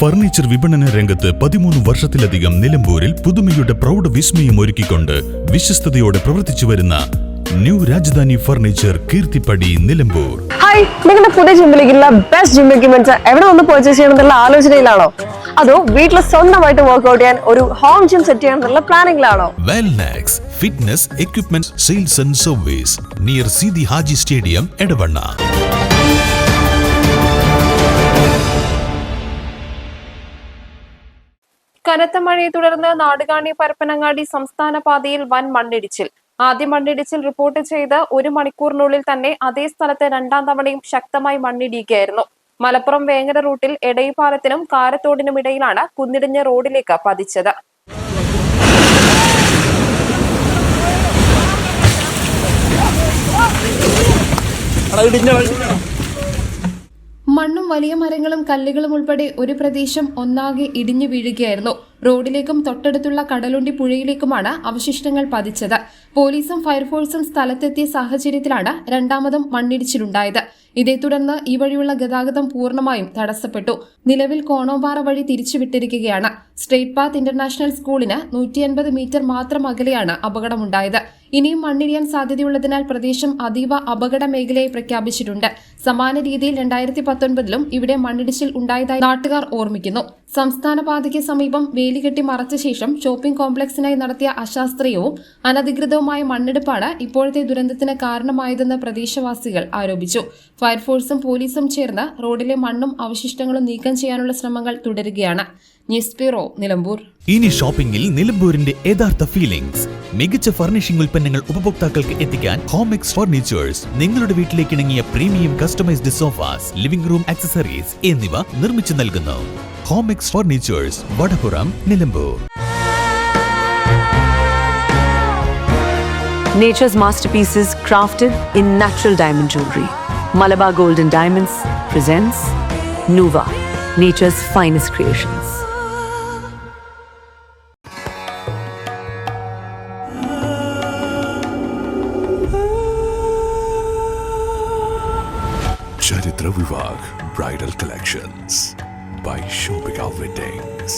Furniture വിപണന രംഗത്ത് 13 വർഷത്തിലധികം നിലമ്പൂരിൽ പുതുമയുടെ പ്രൗഢ വിസ്മയം ഒരുക്കിക്കൊണ്ട് വിശ്വസ്തയോടെ പ്രവർത്തിച്ചു വരുന്ന new Rajdhani furniture Keerthippadi Nilambur. Hi, നിങ്ങളുടെ പുതിയ ജിമ്മിലേക്കുള്ള ബെസ്റ്റ് ജിം എക്യുപ്മെന്റ്സ് എവിടെ വന്ന് പർച്ചേസ് ചെയ്യണമെന്നുള്ള ആലോചനയിലാണോ? അതോ വീട്ടിൽ സ്വന്തമായിട്ട് വർക്ക്ഔട്ട് ചെയ്യാൻ ഒരു ഹോം ജിം സെറ്റ് ചെയ്യാനുള്ള പ്ലാനിംഗിലാണോ? Wellnex fitness equipment sales and service near Sidi Haji stadium Edavanna. കനത്ത മഴയെ തുടർന്ന് നാടുകാണി പരപ്പനങ്ങാടി സംസ്ഥാന പാതയിൽ വൻ മണ്ണിടിച്ചിൽ. ആദ്യ മണ്ണിടിച്ചിൽ റിപ്പോർട്ട് ചെയ്ത് 1 മണിക്കൂറിനുള്ളിൽ തന്നെ അതേ സ്ഥലത്ത് രണ്ടാം തവണയും ശക്തമായി മണ്ണിടിയുകയായിരുന്നു. മലപ്പുറം വേങ്ങര റൂട്ടിൽ എടയിപ്പാലത്തിനും കാരത്തോടിനും ഇടയിലാണ് കുന്നിടിഞ്ഞ റോഡിലേക്ക് പതിച്ചത്. മണ്ണും വലിയ മരങ്ങളും കല്ലുകളും ഉൾപ്പെടെ ഒരു പ്രദേശം ഒന്നാകെ ഇടിഞ്ഞു വീഴുകയായിരുന്നു. റോഡിലേക്കും തൊട്ടടുത്തുള്ള കടലുണ്ടി പുഴയിലേക്കുമാണ് അവശിഷ്ടങ്ങൾ പതിച്ചത്. പോലീസും ഫയർഫോഴ്സും സ്ഥലത്തെത്തിയ സാഹചര്യത്തിലാണ് രണ്ടാമതും മണ്ണിടിച്ചിലുണ്ടായത്. ഇതേ തുടർന്ന് ഈ വഴിയുള്ള ഗതാഗതം പൂർണ്ണമായും തടസ്സപ്പെട്ടു. നിലവിൽ കോണോമ്പാറ വഴി തിരിച്ചുവിട്ടിരിക്കുകയാണ്. സ്ട്രേറ്റ് പാത്ത് ഇന്റർനാഷണൽ സ്കൂളിന് 150 മീറ്റർ മാത്രം അകലെയാണ് അപകടമുണ്ടായത്. ഇനിയും മണ്ണിടിയാൻ സാധ്യതയുള്ളതിനാൽ പ്രദേശം അതീവ അപകട മേഖലയായി പ്രഖ്യാപിച്ചിട്ടുണ്ട്. സമാന രീതിയിൽ 2019ലും ഇവിടെ മണ്ണിടിച്ചിൽ ഉണ്ടായതായി നാട്ടുകാർ ഓർമ്മിക്കുന്നു. സംസ്ഥാന പാതയ്ക്ക് സമീപം വേലികെട്ടി മറച്ച ശേഷം ഷോപ്പിംഗ് കോംപ്ലക്സിനായി നടത്തിയ അശാസ്ത്രീയവും അനധികൃതവുമായ മണ്ണെടുപ്പാണ് ഇപ്പോഴത്തെ ദുരന്തത്തിന് കാരണമായതെന്ന് പ്രദേശവാസികൾ ആരോപിച്ചു. ഫയർഫോഴ്സും പോലീസും ചേർന്ന് റോഡിലെ മണ്ണും അവശിഷ്ടങ്ങളും നീക്കം ചെയ്യാനുള്ള ശ്രമങ്ങൾ തുടരുകയാണ്. News bureau, Nilambur. ഇനി ഷോപ്പിംഗിൽ നിലമ്പൂരിന്റെ യഥാർത്ഥ ഫീലിംഗ്സ്. മികച്ച ഫർണിഷിംഗ് ഉൽപ്പന്നങ്ങൾ ഉപഭോക്താക്കൾക്ക് എത്തിക്കാൻ ഹോമെക്സ് ഫർണിച്ചേഴ്സ് നിങ്ങളുടെ വീട്ടിലേക്ക് ഇണങ്ങിയ premium customised sofas, living room accessories എന്നിവ നിർമ്മിച്ചു നൽകുന്നു. Homex furnitures, Vadapuram, Nilambur. Nature's masterpieces crafted in natural diamond jewelry. Malabar Gold and Diamonds presents Nuva, nature's finest creations. Charitra Vivag Bridal Collections by Shobhika Weddings.